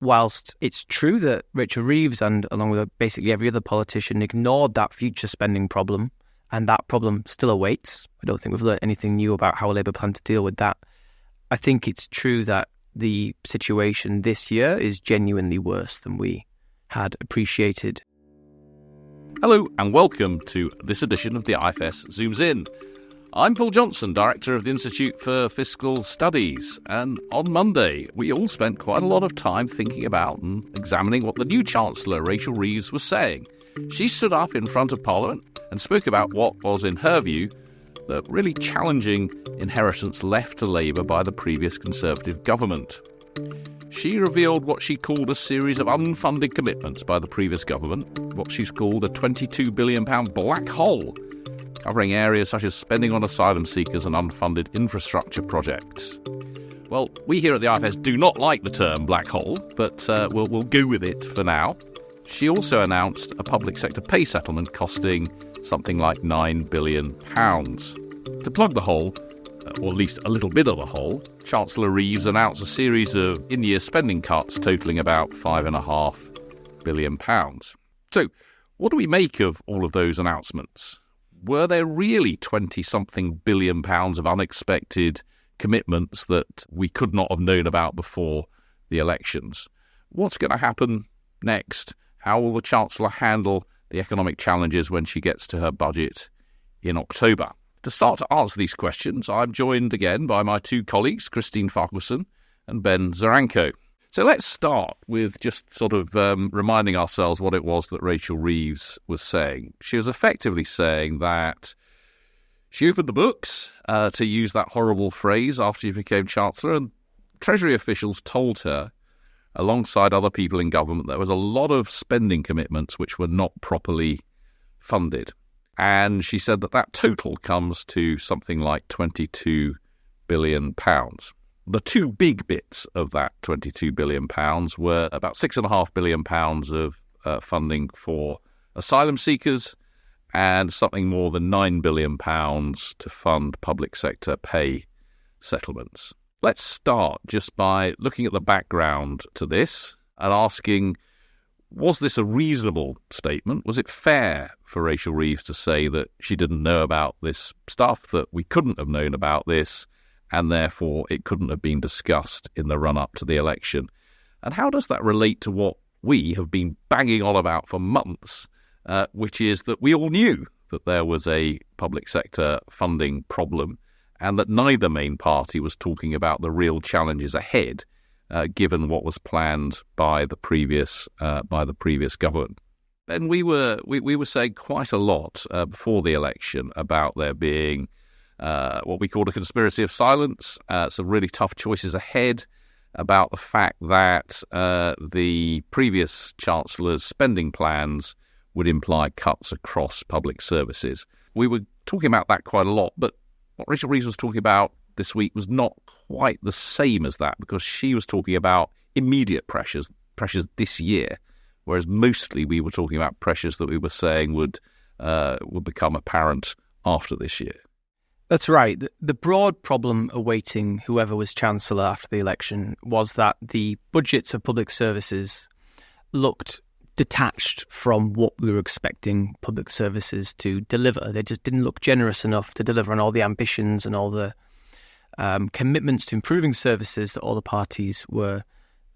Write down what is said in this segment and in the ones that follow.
whilst it's true that Rachel Reeves and along with basically every other politician ignored that future spending problem, and that problem still awaits. I don't think we've learned anything new about how Labour plan to deal with that. I think it's true that the situation this year is genuinely worse than we had appreciated. Hello and welcome to this edition of the IFS Zooms In. I'm Paul Johnson, Director of the Institute for Fiscal Studies, and on Monday we all spent quite a lot of time thinking about and examining what the new Chancellor, Rachel Reeves, was saying. She stood up in front of Parliament and spoke about what was, in her view, the really challenging inheritance left to Labour by the previous Conservative government. She revealed what she called a series of unfunded commitments by the previous government, what she's called a £22 billion black hole, covering areas such as spending on asylum seekers and unfunded infrastructure projects. Well, we here at the IFS do not like the term black hole, but we'll go with it for now. She also announced a public sector pay settlement costing something like £9 billion. To plug the hole, or at least a little bit of the hole, Chancellor Reeves announced a series of in-year spending cuts totalling about £5.5 billion. So, what do we make of all of those announcements? Were there really 20-something billion pounds of unexpected commitments that we could not have known about before the elections? What's going to happen next? How will the Chancellor handle the economic challenges when she gets to her budget in October? To start to answer these questions, I'm joined again by my two colleagues, Christine Farquharson and Ben Zaranko. So let's start with just sort of reminding ourselves what it was that Rachel Reeves was saying. She was effectively saying that she opened the books, to use that horrible phrase, after she became Chancellor, and Treasury officials told her, alongside other people in government, there was a lot of spending commitments which were not properly funded. And she said that that total comes to something like £22 billion. The two big bits of that £22 billion were about £6.5 billion of funding for asylum seekers and something more than £9 billion to fund public sector pay settlements. Let's start just by looking at the background to this and asking, was this a reasonable statement? Was it fair for Rachel Reeves to say that she didn't know about this stuff, that we couldn't have known about this, and therefore it couldn't have been discussed in the run-up to the election? And how does that relate to what we have been banging on about for months, which is that we all knew that there was a public sector funding problem and that neither main party was talking about the real challenges ahead, given what was planned by the previous government. And we were saying quite a lot before the election about there being what we called a conspiracy of silence, some really tough choices ahead, about the fact that the previous Chancellor's spending plans would imply cuts across public services. We were talking about that quite a lot, but what Rachel Reeves was talking about this week was not quite the same as that, because she was talking about immediate pressures this year, whereas mostly we were talking about pressures that we were saying would become apparent after this year. That's right. The broad problem awaiting whoever was Chancellor after the election was that the budgets of public services looked detached from what we were expecting public services to deliver. They just didn't look generous enough to deliver on all the ambitions and all the commitments to improving services that all the parties were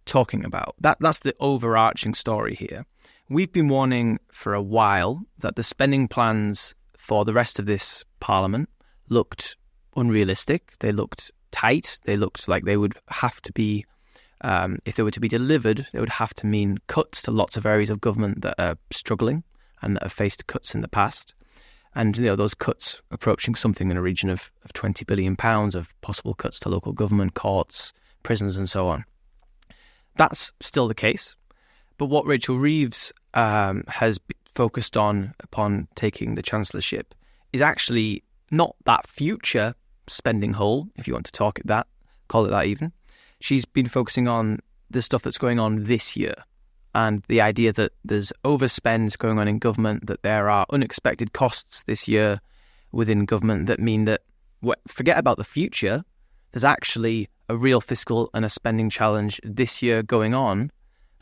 talking about. That's the overarching story here. We've been warning for a while that the spending plans for the rest of this Parliament looked unrealistic. They looked tight. They looked like they would have to be, if they were to be delivered, they would have to mean cuts to lots of areas of government that are struggling and that have faced cuts in the past. And those cuts approaching something in a region of £20 billion of possible cuts to local government, courts, prisons and so on. That's still the case. But what Rachel Reeves has focused on upon taking the chancellorship is actually not that future spending hole, if you want to call it that even. She's been focusing on the stuff that's going on this year and the idea that there's overspends going on in government, that there are unexpected costs this year within government that mean that, forget about the future, there's actually a real fiscal and a spending challenge this year going on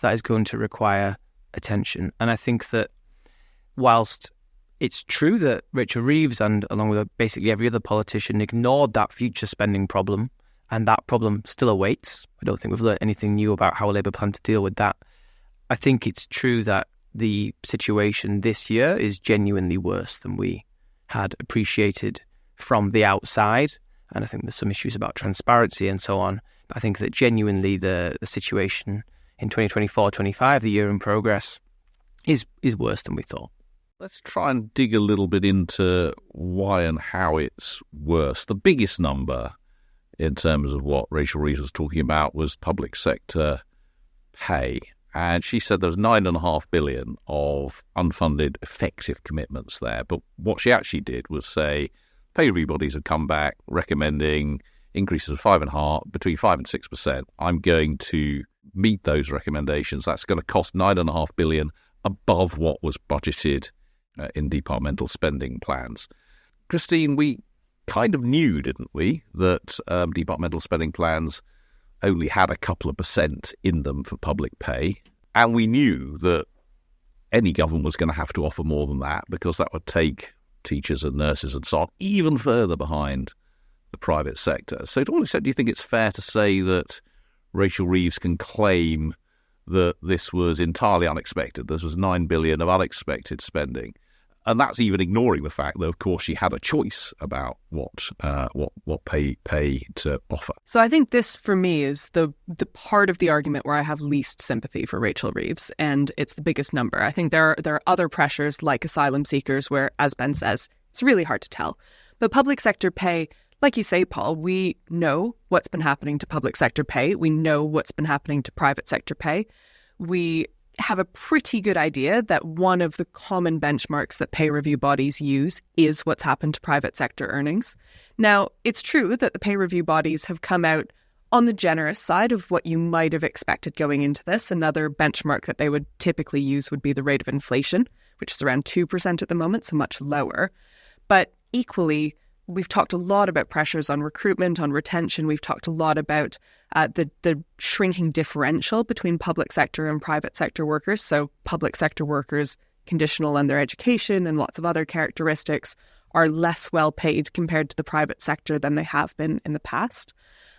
that is going to require attention. And I think that whilst it's true that Rachel Reeves and along with basically every other politician ignored that future spending problem, and that problem still awaits. I don't think we've learned anything new about how Labour plan to deal with that. I think it's true that the situation this year is genuinely worse than we had appreciated from the outside. And I think there's some issues about transparency and so on. But I think that genuinely the situation in 2024-25, the year in progress, is worse than we thought. Let's try and dig a little bit into why and how it's worse. The biggest number in terms of what Rachel Reeves was talking about was public sector pay. And she said there was $9.5 billion of unfunded effective commitments there. But what she actually did was say pay review bodies have come back recommending increases of between 5 and 6%. I'm going to meet those recommendations. That's going to cost $9.5 billion above what was budgeted in departmental spending plans. Christine, we kind of knew, didn't we, that departmental spending plans only had a couple of percent in them for public pay. And we knew that any government was going to have to offer more than that because that would take teachers and nurses and so on even further behind the private sector. So to all extent, do you think it's fair to say that Rachel Reeves can claim that this was entirely unexpected? This was $9 billion of unexpected spending. And that's even ignoring the fact that, of course, she had a choice about what pay to offer. So I think this, for me, is the part of the argument where I have least sympathy for Rachel Reeves, and it's the biggest number. I think there are other pressures like asylum seekers where, as Ben says, it's really hard to tell. But public sector pay, like you say, Paul, we know what's been happening to public sector pay. We know what's been happening to private sector pay. We have a pretty good idea that one of the common benchmarks that pay review bodies use is what's happened to private sector earnings. Now, it's true that the pay review bodies have come out on the generous side of what you might have expected going into this. Another benchmark that they would typically use would be the rate of inflation, which is around 2% at the moment, so much lower. But equally, we've talked a lot about pressures on recruitment, on retention. We've talked a lot about the shrinking differential between public sector and private sector workers. So public sector workers, conditional on their education and lots of other characteristics, are less well paid compared to the private sector than they have been in the past.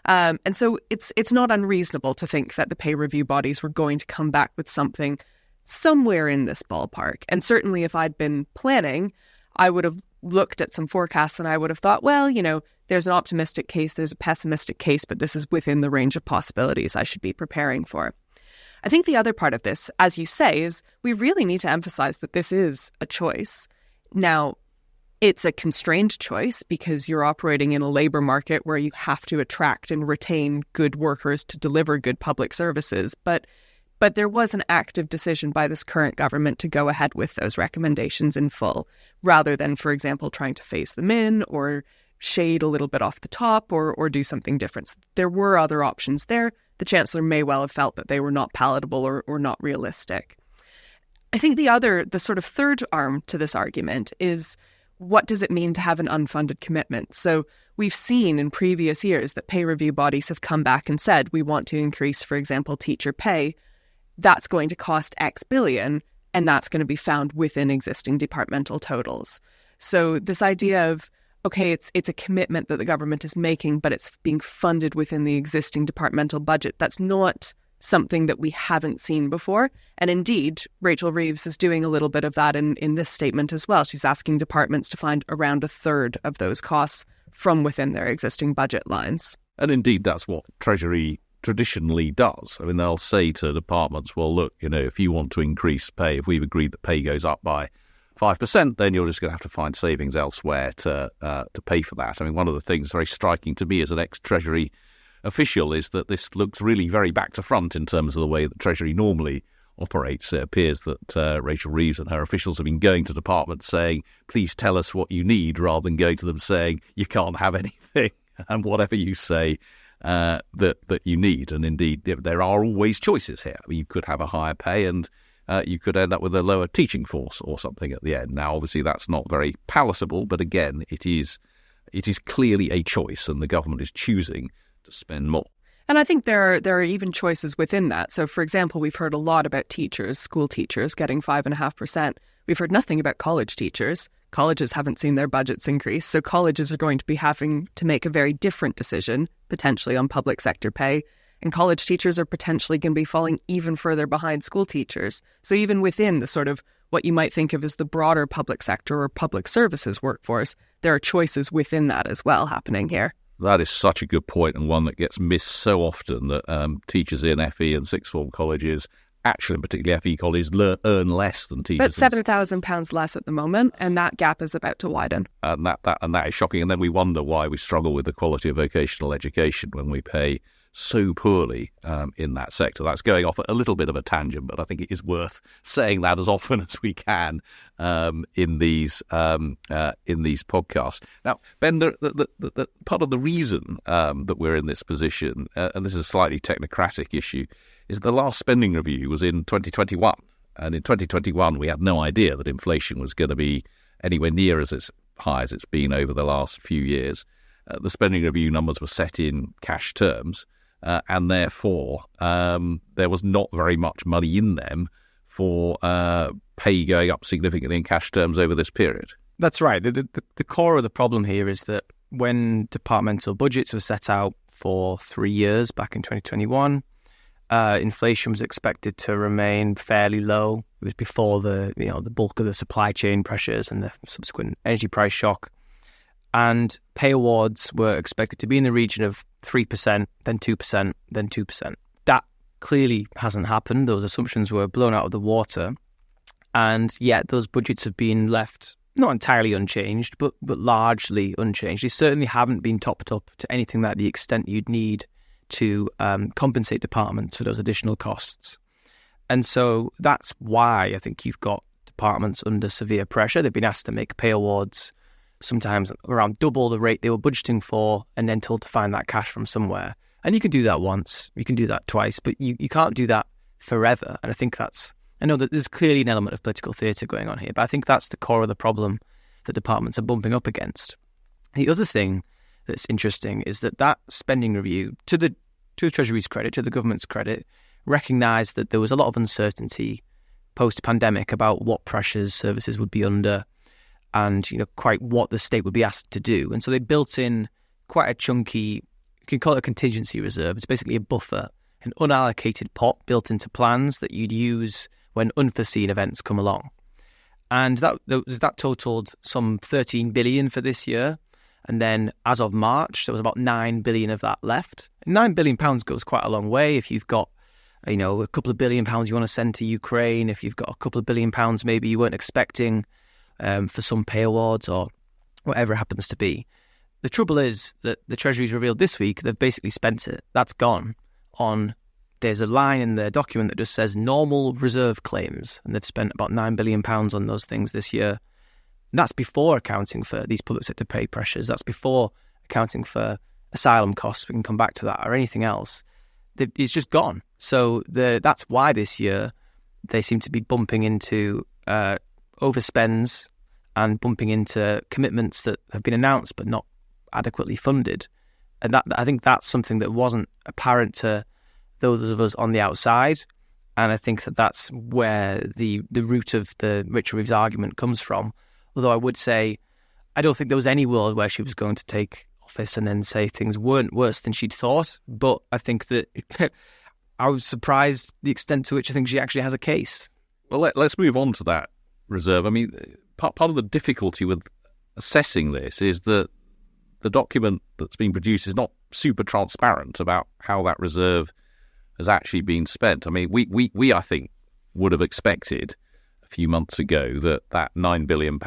And so it's not unreasonable to think that the pay review bodies were going to come back with something somewhere in this ballpark. And certainly if I'd been planning, I would have looked at some forecasts and I would have thought, well, there's an optimistic case, there's a pessimistic case, but this is within the range of possibilities I should be preparing for. I think the other part of this, as you say, is we really need to emphasize that this is a choice. Now, it's a constrained choice because you're operating in a labour market where you have to attract and retain good workers to deliver good public services. But there was an active decision by this current government to go ahead with those recommendations in full, rather than, for example, trying to phase them in or shade a little bit off the top or do something different. So there were other options there. The Chancellor may well have felt that they were not palatable or not realistic. I think the sort of third arm to this argument is, what does it mean to have an unfunded commitment? So we've seen in previous years that pay review bodies have come back and said, we want to increase, for example, teacher pay. That's going to cost X billion, and that's going to be found within existing departmental totals. So this idea of, okay, it's a commitment that the government is making, but it's being funded within the existing departmental budget, that's not something that we haven't seen before. And indeed, Rachel Reeves is doing a little bit of that in this statement as well. She's asking departments to find around a third of those costs from within their existing budget lines. And indeed, that's what Treasury traditionally does. I mean, they'll say to departments, well, look, if you want to increase pay, if we've agreed that pay goes up by 5%, then you're just going to have to find savings elsewhere to pay for that. I mean, one of the things very striking to me as an ex-Treasury official is that this looks really very back to front in terms of the way that Treasury normally operates. It appears that Rachel Reeves and her officials have been going to departments saying, please tell us what you need, rather than going to them saying, you can't have anything, and whatever you say that you need. And indeed, there are always choices here. I mean, you could have a higher pay and you could end up with a lower teaching force or something at the end. Now, obviously, that's not very palatable, but again, it is clearly a choice, and the government is choosing to spend more. And I think there are even choices within that. So, for example, we've heard a lot about teachers, school teachers, getting 5.5%. We've heard nothing about college teachers. Colleges haven't seen their budgets increase. So colleges are going to be having to make a very different decision, potentially on public sector pay. And college teachers are potentially going to be falling even further behind school teachers. So even within the sort of what you might think of as the broader public sector or public services workforce, there are choices within that as well happening here. That is such a good point, and one that gets missed so often, that teachers in FE and sixth form colleges, actually particularly FE colleges, earn less than teachers. About £7,000 less at the moment, and that gap is about to widen. And that is shocking. And then we wonder why we struggle with the quality of vocational education when we pay so poorly in that sector. That's going off at a little bit of a tangent, but I think it is worth saying that as often as we can in these podcasts. Now, Ben, the part of the reason that we're in this position, and this is a slightly technocratic issue, is the last spending review was in 2021. And in 2021, we had no idea that inflation was going to be anywhere near as high as it's been over the last few years. The spending review numbers were set in cash terms, and therefore there was not very much money in them for pay going up significantly in cash terms over this period. That's right. The core of the problem here is that when departmental budgets were set out for 3 years back in 2021, inflation was expected to remain fairly low. It was before the bulk of the supply chain pressures and the subsequent energy price shock. And pay awards were expected to be in the region of 3%, then 2%, then 2%. That clearly hasn't happened. Those assumptions were blown out of the water. And yet those budgets have been left not entirely unchanged, but largely unchanged. They certainly haven't been topped up to anything like the extent you'd need to compensate departments for those additional costs. And so that's why I think you've got departments under severe pressure. They've been asked to make pay awards sometimes around double the rate they were budgeting for, and then told to find that cash from somewhere. And you can do that once, you can do that twice, but you can't do that forever. And I think I know that there's clearly an element of political theatre going on here, but I think that's the core of the problem that departments are bumping up against. The other thing that's interesting is that spending review, to the Treasury's credit, to the government's credit, recognised that there was a lot of uncertainty post-pandemic about what pressures services would be under, and quite what the state would be asked to do. And so they built in quite a chunky, you can call it a contingency reserve. It's basically a buffer, an unallocated pot built into plans that you'd use when unforeseen events come along. And that totaled some 13 billion for this year. And then as of March, there was about 9 billion of that left. And £9 billion goes quite a long way if you've got a couple of £1 billion you want to send to Ukraine, if you've got a couple of £1 billion maybe you weren't expecting for some pay awards or whatever it happens to be. The trouble is that the Treasury's revealed this week they've basically spent it. That's gone on. There's a line in the document that just says normal reserve claims, and they've spent about £9 billion on those things this year. And that's before accounting for these public sector pay pressures. That's before accounting for asylum costs. We can come back to that, or anything else. It's just gone. So that's why this year they seem to be bumping into overspends and bumping into commitments that have been announced but not adequately funded. And that, I think that's something that wasn't apparent to those of us on the outside. And I think that's where the root of the Rachel Reeves argument comes from. Although I would say I don't think there was any world where she was going to take office and then say things weren't worse than she'd thought. But I think that I was surprised the extent to which I think she actually has a case. Well, let's move on to that reserve. I mean, part of the difficulty with assessing this is that the document that's been produced is not super transparent about how that reserve has actually been spent. I mean, we I think, would have expected a few months ago that £9 billion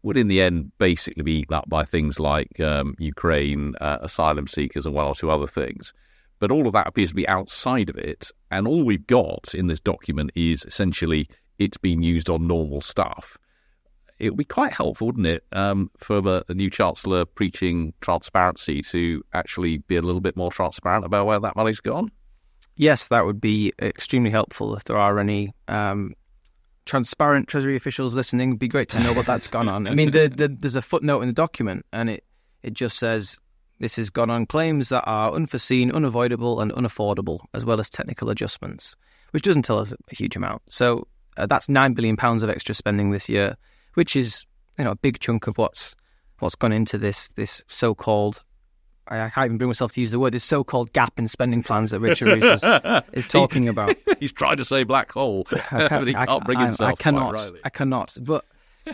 would in the end basically be eaten up by things like Ukraine, asylum seekers and one or two other things. But all of that appears to be outside of it. And all we've got in this document is essentially it's been used on normal stuff. It would be quite helpful, wouldn't it, for the new Chancellor preaching transparency to actually be a little bit more transparent about where that money's gone? Yes, that would be extremely helpful if there are any transparent Treasury officials listening. It'd be great to know what that's gone on. I mean, there's a footnote in the document, and it just says This has gone on claims that are unforeseen, unavoidable and unaffordable, as well as technical adjustments, which doesn't tell us a huge amount. So that's £9 billion of extra spending this year, which is a big chunk of what's gone into this so-called, I can't even bring myself to use the word, this so-called gap in spending plans that Richard Reeves is talking about. He's trying to say black hole, but he can't bring himself quite rightly. I cannot. But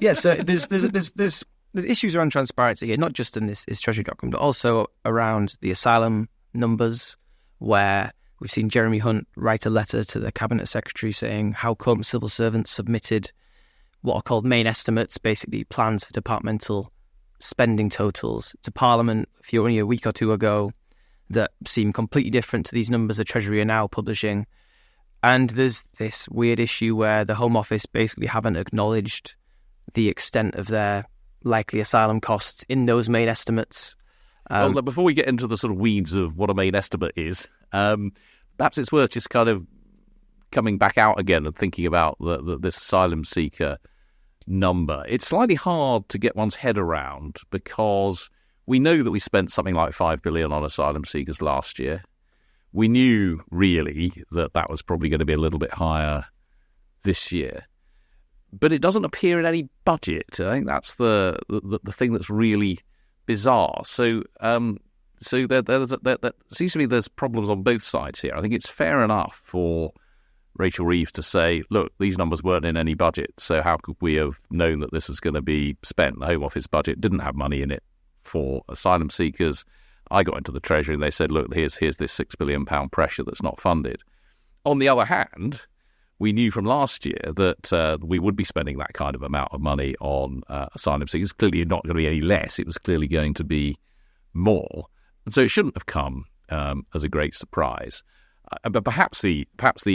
yeah, so there's issues around transparency here, not just in this Treasury document, but also around the asylum numbers, where we've seen Jeremy Hunt write a letter to the Cabinet Secretary saying how come civil servants submitted what are called main estimates, basically plans for departmental spending totals, to Parliament only a week or two ago that seem completely different to these numbers the Treasury are now publishing. And there's this weird issue where the Home Office basically haven't acknowledged the extent of their likely asylum costs in those main estimates. Well, before we get into the sort of weeds of what a main estimate is, perhaps it's worth just kind of coming back out again and thinking about this asylum seeker number. It's slightly hard to get one's head around because we know that we spent something like $5 billion on asylum seekers last year. We knew really that was probably going to be a little bit higher this year, but it doesn't appear in any budget. I think that's the thing that's really bizarre. So there seems to me there's problems on both sides here. I think it's fair enough for Rachel Reeves to say, look, these numbers weren't in any budget, so how could we have known that this was going to be spent? The Home Office budget didn't have money in it for asylum seekers. I got into the Treasury and they said, look, here's this £6 billion pressure that's not funded. On the other hand, we knew from last year that we would be spending that kind of amount of money on asylum seekers. Clearly not going to be any less. It was clearly going to be more. And so it shouldn't have come as a great surprise. But perhaps the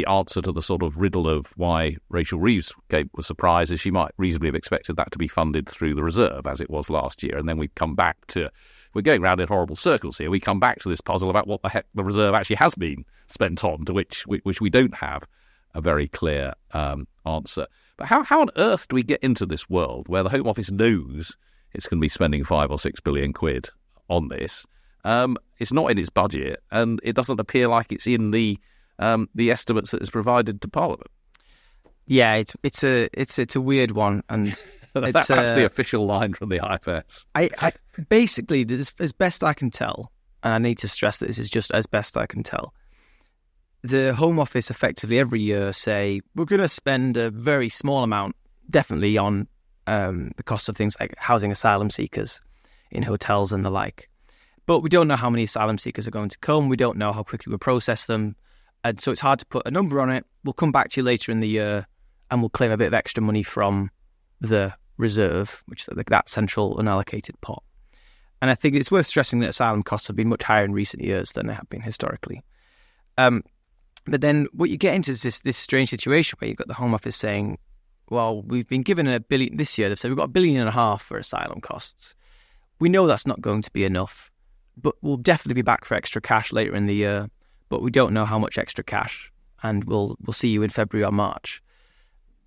answer to the sort of riddle of why Rachel Reeves was surprised is she might reasonably have expected that to be funded through the Reserve, as it was last year. And then we come back to, we're going round in horrible circles here, we come back to this puzzle about what the heck the Reserve actually has been spent on, to which we don't have a very clear answer. But how on earth do we get into this world where the Home Office knows it's going to be spending 5 or 6 billion quid on this? It's not in its budget, and it doesn't appear like it's in the estimates that is provided to Parliament. Yeah, it's a weird one, and that's the official line from the IFS. I basically, as best I can tell, and I need to stress that this is just as best I can tell, the Home Office effectively every year say we're going to spend a very small amount, definitely on the cost of things like housing asylum seekers in hotels and the like. But we don't know how many asylum seekers are going to come. We don't know how quickly we'll process them. And so it's hard to put a number on it. We'll come back to you later in the year and we'll claim a bit of extra money from the Reserve, which is that central unallocated pot. And I think it's worth stressing that asylum costs have been much higher in recent years than they have been historically. But then what you get into is this strange situation where you've got the Home Office saying, well, we've been given $1 billion this year. They've said we've got $1.5 billion for asylum costs. We know that's not going to be enough. But we'll definitely be back for extra cash later in the year, but we don't know how much extra cash, and we'll see you in February or March.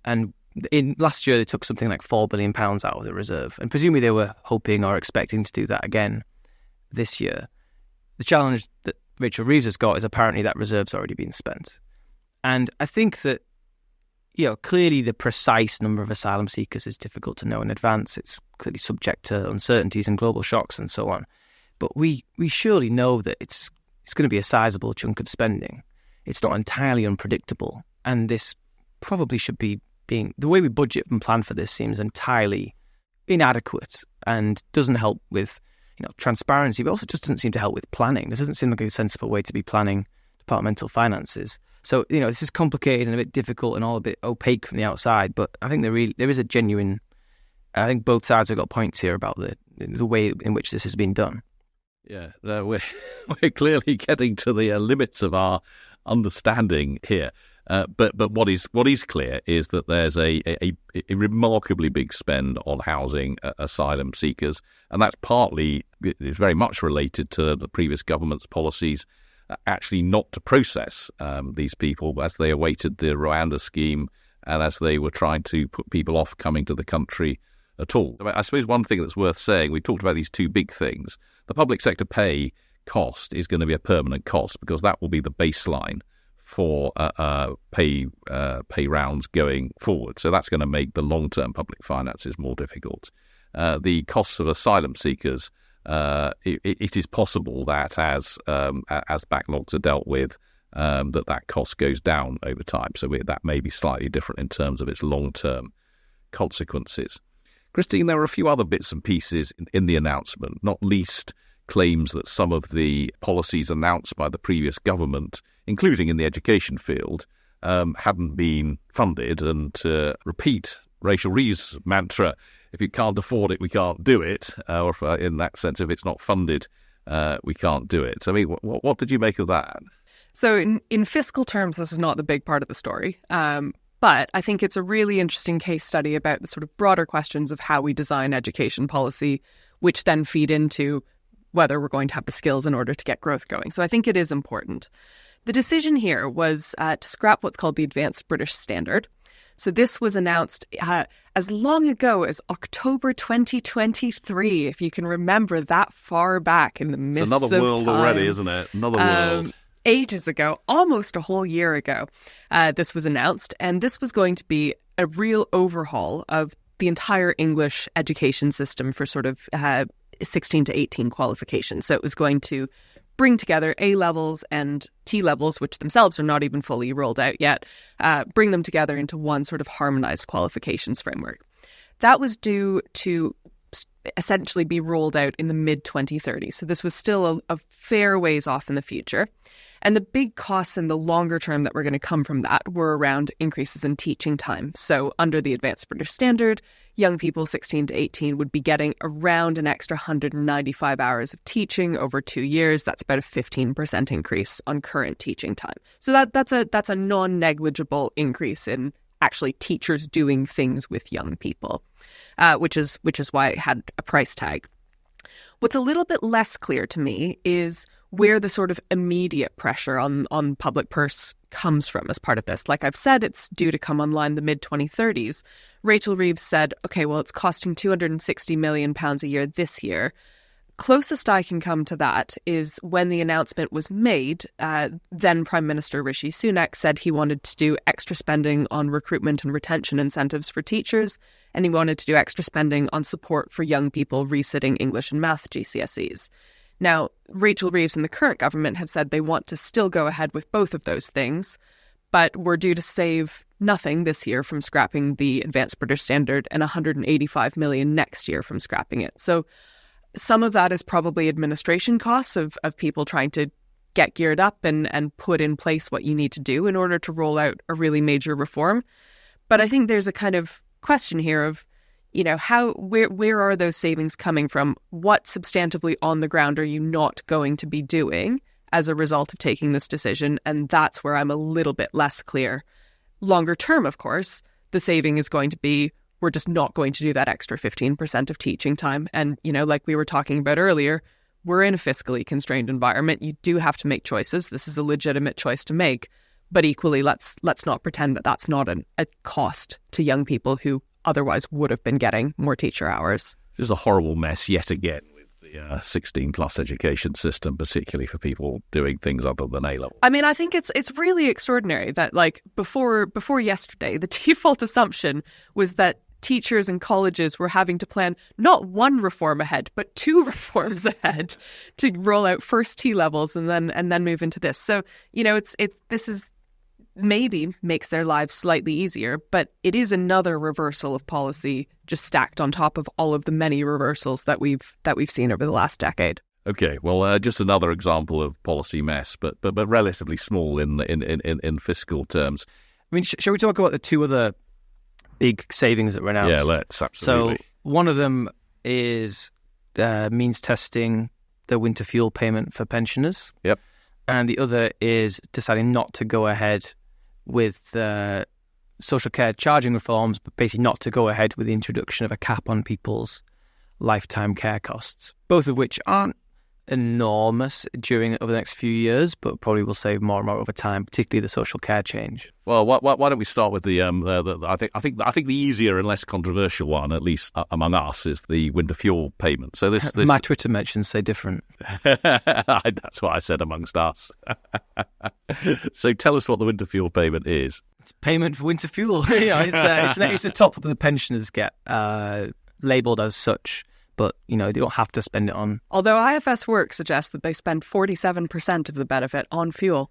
And in last year, they took something like £4 billion out of the Reserve, and presumably they were hoping or expecting to do that again this year. The challenge that Rachel Reeves has got is apparently that Reserve's already been spent. And I think that, clearly the precise number of asylum seekers is difficult to know in advance. It's clearly subject to uncertainties and global shocks and so on. But we surely know that it's going to be a sizable chunk of spending. It's not entirely unpredictable. And this probably should be the way we budget and plan for this seems entirely inadequate and doesn't help with transparency, but also just doesn't seem to help with planning. This doesn't seem like a sensible way to be planning departmental finances. So, this is complicated and a bit difficult and all a bit opaque from the outside, but I think there is a genuine, I think both sides have got points here about the way in which this has been done. Yeah, we're clearly getting to the limits of our understanding here. But what is clear is that there's a remarkably big spend on housing asylum seekers, and that's is very much related to the previous government's policies actually not to process these people as they awaited the Rwanda scheme and as they were trying to put people off coming to the country at all. I suppose one thing that's worth saying, we talked about these two big things. The public sector pay cost is going to be a permanent cost because that will be the baseline for pay rounds going forward. So that's going to make the long-term public finances more difficult. The costs of asylum seekers, it is possible that as backlogs are dealt with, that cost goes down over time. So that may be slightly different in terms of its long-term consequences. Christine, there are a few other bits and pieces in the announcement, not least claims that some of the policies announced by the previous government, including in the education field, hadn't been funded. And to repeat Rachel Reeves' mantra, if you can't afford it, we can't do it. Or in that sense, if it's not funded, we can't do it. I mean, what did you make of that? So in fiscal terms, this is not the big part of the story. But I think it's a really interesting case study about the sort of broader questions of how we design education policy, which then feed into whether we're going to have the skills in order to get growth going. So I think it is important. The decision here was to scrap what's called the Advanced British Standard. So this was announced as long ago as October 2023, if you can remember that far back in the midst of time. It's another world already, isn't it? Another world. Ages ago, almost a whole year ago, this was announced. And this was going to be a real overhaul of the entire English education system for sort of 16 to 18 qualifications. So it was going to bring together A-levels and T-levels, which themselves are not even fully rolled out yet, bring them together into one sort of harmonized qualifications framework. That was due to essentially be rolled out in the mid-2030s. So this was still a fair ways off in the future. And the big costs in the longer term that were going to come from that were around increases in teaching time. So under the Advanced British Standard, young people 16 to 18 would be getting around an extra 195 hours of teaching over 2 years. That's about a 15% increase on current teaching time. So that's a non-negligible increase in actually teachers doing things with young people, which is why it had a price tag. What's a little bit less clear to me is where the sort of immediate pressure on public purse comes from as part of this. Like I've said, it's due to come online the mid-2030s. Rachel Reeves said, okay, well, it's costing £260 million a year this year. Closest I can come to that is when the announcement was made, then Prime Minister Rishi Sunak said he wanted to do extra spending on recruitment and retention incentives for teachers, and he wanted to do extra spending on support for young people resitting English and math GCSEs. Now, Rachel Reeves and the current government have said they want to still go ahead with both of those things, but we're due to save nothing this year from scrapping the Advanced British Standard and $185 million next year from scrapping it. So some of that is probably administration costs of people trying to get geared up and put in place what you need to do in order to roll out a really major reform. But I think there's a kind of question here of, you know, where are those savings coming from? What substantively on the ground are you not going to be doing as a result of taking this decision? And that's where I'm a little bit less clear. Longer term, of course, the saving is going to be, we're just not going to do that extra 15% of teaching time. And, you know, like we were talking about earlier, we're in a fiscally constrained environment. You do have to make choices. This is a legitimate choice to make. But equally, let's not pretend that that's not a cost to young people who otherwise would have been getting more teacher hours. Just a horrible mess yet again with the 16-plus education system, particularly for people doing things other than A-level. I mean, I think it's really extraordinary that, like, before yesterday, the default assumption was that teachers and colleges were having to plan not one reform ahead, but two reforms ahead to roll out first T-levels and then move into this. So, you know, this is maybe makes their lives slightly easier, but it is another reversal of policy just stacked on top of all of the many reversals that we've seen over the last decade. Okay, well, just another example of policy mess, but relatively small in fiscal terms. I mean, shall we talk about the two other big savings that were announced? Yeah, let's, absolutely. So one of them is means testing the winter fuel payment for pensioners. Yep. And the other is deciding not to go ahead with social care charging reforms, but basically not to go ahead with the introduction of a cap on people's lifetime care costs, both of which aren't enormous over the next few years, but probably will save more and more over time, particularly the social care change. Well, why don't we start with the I think the easier and less controversial one, at least among us, is the winter fuel payment. So this My Twitter mentions say different. That's what I said amongst us. So tell us what the winter fuel payment is. It's payment for winter fuel. It's a top up that the pensioners get, labelled as such. But, they don't have to spend it on. Although IFS Work suggests that they spend 47% of the benefit on fuel,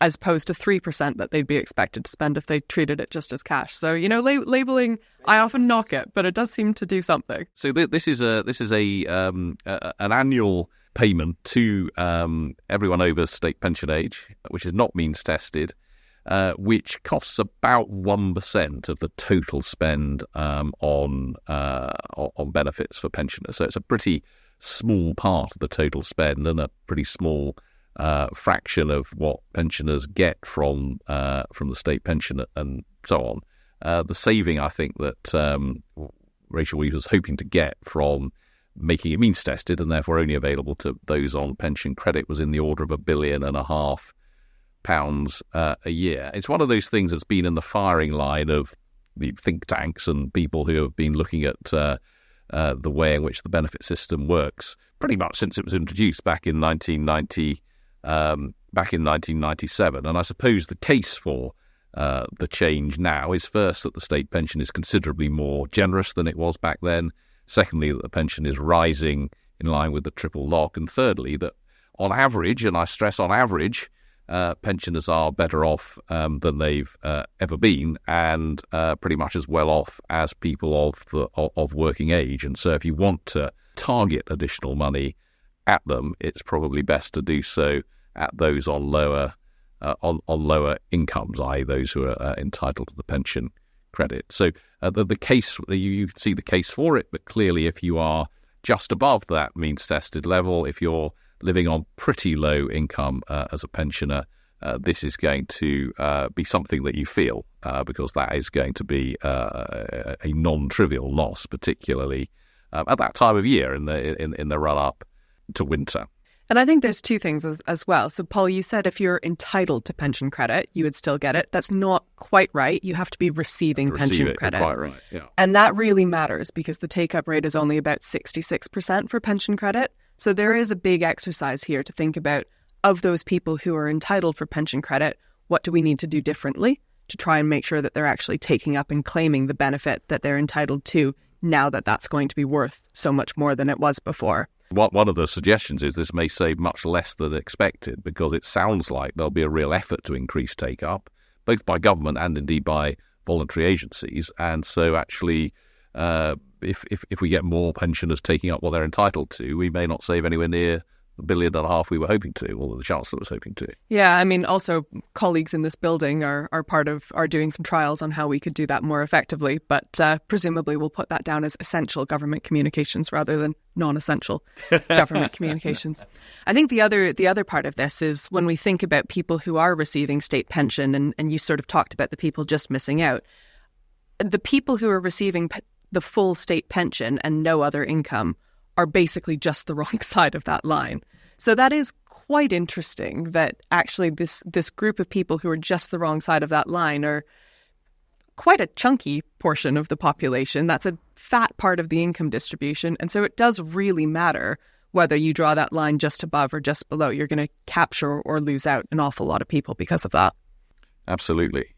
as opposed to 3% that they'd be expected to spend if they treated it just as cash. So, labelling, I often knock it, but it does seem to do something. So this is an annual payment to everyone over state pension age, which is not means tested, which costs about 1% of the total spend on benefits for pensioners. So it's a pretty small part of the total spend and a pretty small fraction of what pensioners get from the state pension and so on. The saving, I think, that Rachel Reeves was hoping to get from making it means tested and therefore only available to those on pension credit was in the order of £1.5 billion a year. It's one of those things that's been in the firing line of the think tanks and people who have been looking at the way in which the benefit system works pretty much since it was introduced back in 1997. And I suppose the case for the change now is first that the state pension is considerably more generous than it was back then. Secondly, that the pension is rising in line with the triple lock. And thirdly, that on average, and I stress on average, pensioners are better off than they've ever been, and pretty much as well off as people of working age. And so, if you want to target additional money at them, it's probably best to do so at those on lower incomes, i.e., those who are entitled to the pension credit. So, the case you can see the case for it, but clearly, if you are just above that means tested level, if you're living on pretty low income as a pensioner, this is going to be something that you feel because that is going to be a non-trivial loss, particularly at that time of year in the run-up to winter. And I think there's two things as well. So, Paul, you said if you're entitled to pension credit, you would still get it. That's not quite right. You have to be receiving pension credit. Quite right, yeah. And that really matters because the take-up rate is only about 66% for pension credit. So there is a big exercise here to think about, of those people who are entitled for pension credit, what do we need to do differently to try and make sure that they're actually taking up and claiming the benefit that they're entitled to now that that's going to be worth so much more than it was before. One of the suggestions is this may save much less than expected because it sounds like there'll be a real effort to increase take-up, both by government and indeed by voluntary agencies. And so actually, if we get more pensioners taking up what they're entitled to, we may not save anywhere near the $1.5 billion we were hoping to, or the Chancellor was hoping to. Yeah, I mean, also colleagues in this building are doing some trials on how we could do that more effectively, but presumably we'll put that down as essential government communications rather than non-essential government communications. I think the other part of this is when we think about people who are receiving state pension, and you sort of talked about the people just missing out, the people who are receiving the full state pension and no other income are basically just the wrong side of that line. So that is quite interesting that actually this group of people who are just the wrong side of that line are quite a chunky portion of the population. That's a fat part of the income distribution. And so it does really matter whether you draw that line just above or just below. You're going to capture or lose out an awful lot of people because of that. Absolutely.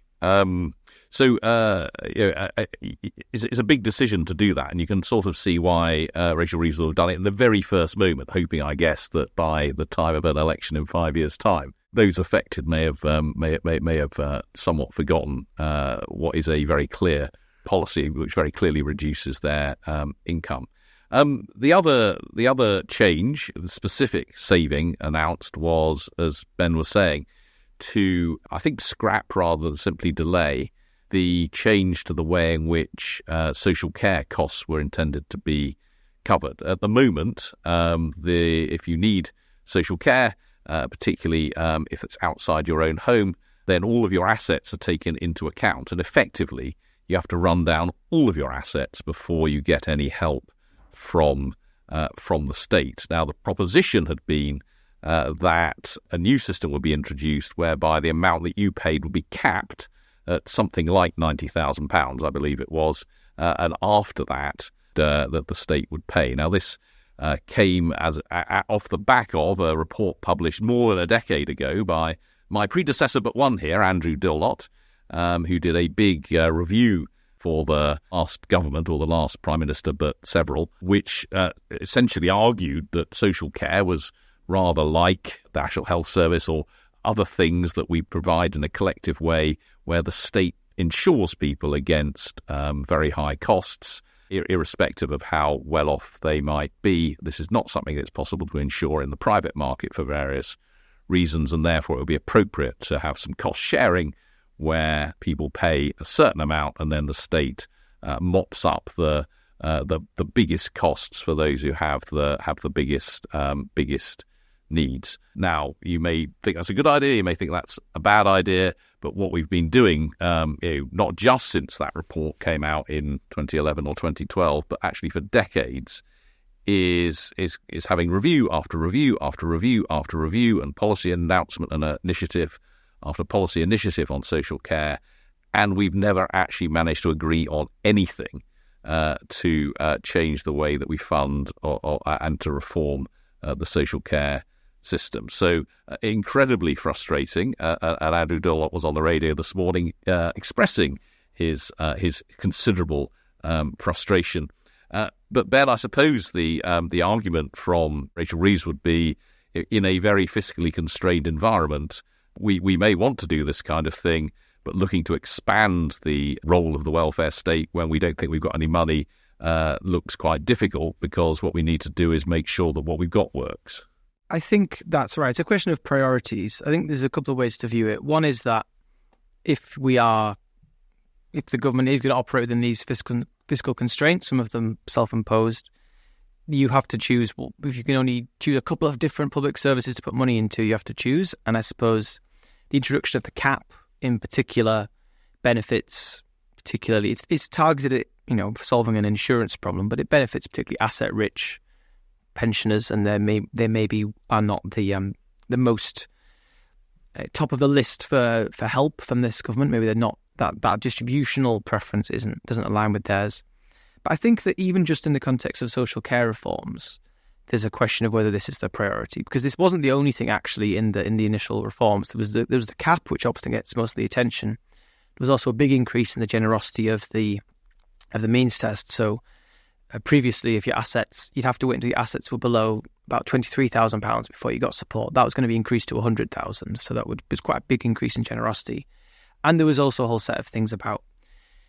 So it's a big decision to do that, and you can sort of see why Rachel Reeves will have done it in the very first moment, hoping, I guess, that by the time of an election in 5 years' time, those affected may have somewhat forgotten what is a very clear policy which very clearly reduces their income. The other change, the specific saving announced was, as Ben was saying, to, I think, scrap rather than simply delay the change to the way in which social care costs were intended to be covered. At the moment, if you need social care, particularly if it's outside your own home, then all of your assets are taken into account. And effectively, you have to run down all of your assets before you get any help from from the state. Now, the proposition had been that a new system would be introduced whereby the amount that you paid would be capped at something like £90,000, I believe it was, and after that, that the state would pay. Now, this came as off the back of a report published more than a decade ago by my predecessor but one here, Andrew Dillot, who did a big review for the last government or the last Prime Minister, but several, which essentially argued that social care was rather like the National Health Service or other things that we provide in a collective way where the state insures people against very high costs, irrespective of how well off they might be. This is not something that's possible to insure in the private market for various reasons, and therefore it would be appropriate to have some cost sharing where people pay a certain amount and then the state mops up the biggest costs for those who have the biggest needs. Now, you may think that's a good idea, you may think that's a bad idea, but what we've been doing, not just since that report came out in 2011 or 2012, but actually for decades, is having review after review after review after review and policy announcement and initiative after policy initiative on social care, and we've never actually managed to agree on anything to change the way that we fund and to reform the social care system. So incredibly frustrating. And Andrew Dillot was on the radio this morning expressing his considerable frustration. But Ben, I suppose the argument from Rachel Reeves would be, in a very fiscally constrained environment, we may want to do this kind of thing, but looking to expand the role of the welfare state when we don't think we've got any money looks quite difficult, because what we need to do is make sure that what we've got works. I think that's right. It's a question of priorities. I think there's a couple of ways to view it. One is that if the government is going to operate within these fiscal constraints, some of them self-imposed, you have to choose. Well, if you can only choose a couple of different public services to put money into, you have to choose. And I suppose the introduction of the cap in particular benefits, particularly, it's targeted at, for solving an insurance problem, but it benefits particularly asset-rich pensioners, and they maybe are not the most top of the list for help from this government. Maybe they're not that distributional preference doesn't align with theirs. But I think that even just in the context of social care reforms, there's a question of whether this is the priority, because this wasn't the only thing actually in the initial reforms. There was the cap, which obviously gets most of the attention. There was also a big increase in the generosity of the means test. So previously, if your assets, you'd have to wait until your assets were below about £23,000 before you got support. That was going to be increased to £100,000. So that was quite a big increase in generosity. And there was also a whole set of things about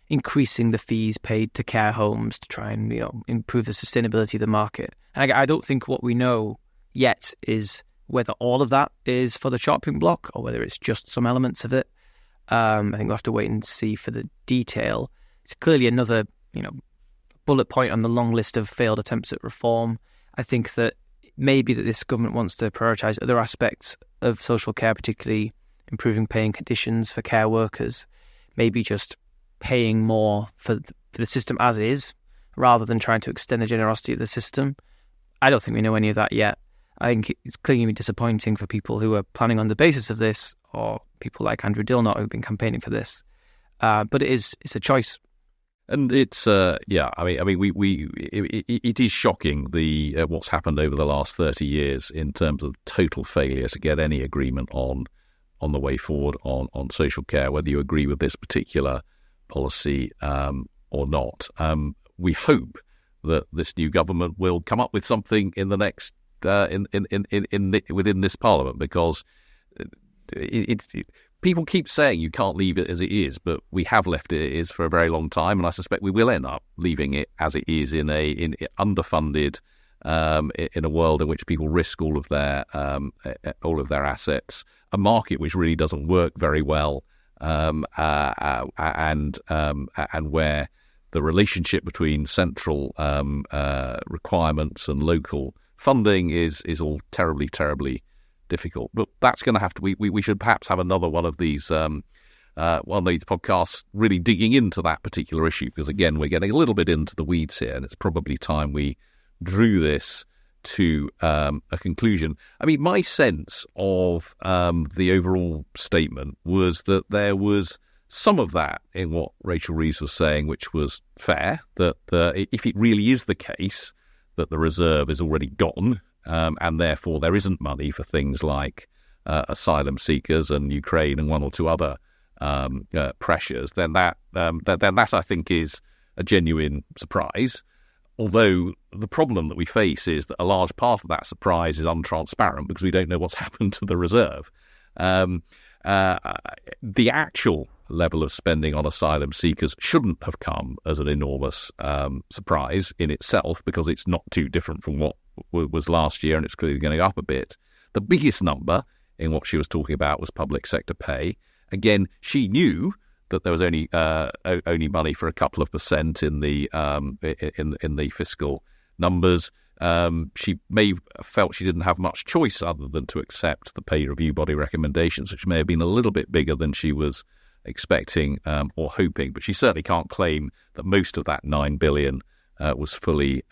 increasing the fees paid to care homes to try and improve the sustainability of the market. And I don't think what we know yet is whether all of that is for the chopping block or whether it's just some elements of it. I think we'll have to wait and see for the detail. It's clearly another bullet point on the long list of failed attempts at reform. I think that maybe that this government wants to prioritise other aspects of social care, particularly improving paying conditions for care workers, maybe just paying more for the system as is, rather than trying to extend the generosity of the system. I don't think we know any of that yet. I think it's clearly disappointing for people who are planning on the basis of this, or people like Andrew Dillot who've been campaigning for this. But it's a choice. And it's it is shocking what's happened over the last 30 years in terms of total failure to get any agreement on the way forward on social care, whether you agree with this particular policy or not. We hope that this new government will come up with something in the next within this Parliament, because people keep saying you can't leave it as it is, but we have left it as it is for a very long time, and I suspect we will end up leaving it as it is in underfunded, in a world in which people risk all of their assets, a market which really doesn't work very well, and where the relationship between central requirements and local funding is all terribly, terribly difficult. But that's going to have to. We should perhaps have another one of these podcasts really digging into that particular issue, because again we're getting a little bit into the weeds here, and it's probably time we drew this to a conclusion. I mean, my sense of the overall statement was that there was some of that in what Rachel Reeves was saying, which was fair, that if it really is the case that the reserve is already gone, and therefore there isn't money for things like asylum seekers and Ukraine and one or two other pressures, then that I think is a genuine surprise. Although the problem that we face is that a large part of that surprise is untransparent because we don't know what's happened to the reserve. The actual level of spending on asylum seekers shouldn't have come as an enormous surprise in itself, because it's not too different from what was last year, and it's clearly going up a bit. The biggest number in what she was talking about was public sector pay. Again, she knew that there was only money for a couple of percent in the fiscal numbers. She may have felt she didn't have much choice other than to accept the pay review body recommendations, which may have been a little bit bigger than she was expecting or hoping. But she certainly can't claim that most of that $9 billion was fully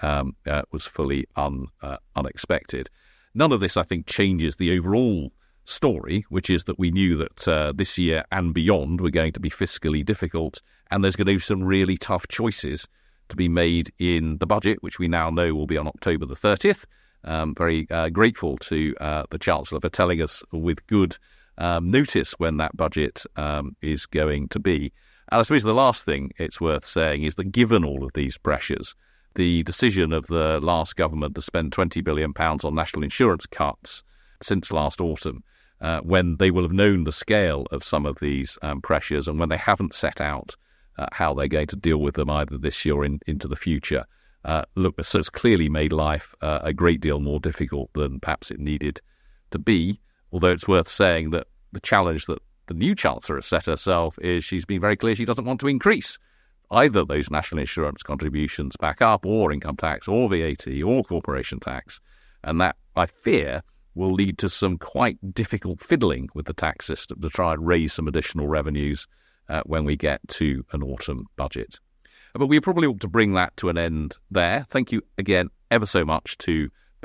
unexpected. None of this, I think, changes the overall story, which is that we knew that this year and beyond were going to be fiscally difficult, and there's going to be some really tough choices to be made in the budget, which we now know will be on October the 30th. Very grateful to the Chancellor for telling us with good notice when that budget is going to be. And I suppose the last thing it's worth saying is that given all of these pressures, the decision of the last government to spend £20 billion on national insurance cuts since last autumn, when they will have known the scale of some of these pressures, and when they haven't set out how they're going to deal with them either this year or into the future, so it's clearly made life a great deal more difficult than perhaps it needed to be. Although it's worth saying that the challenge that the new Chancellor has set herself is she's been very clear she doesn't want to increase either those national insurance contributions back up, or income tax, or VAT, or corporation tax. And that, I fear, will lead to some quite difficult fiddling with the tax system to try and raise some additional revenues when we get to an autumn budget. But we probably ought to bring that to an end there. Thank you again ever so much to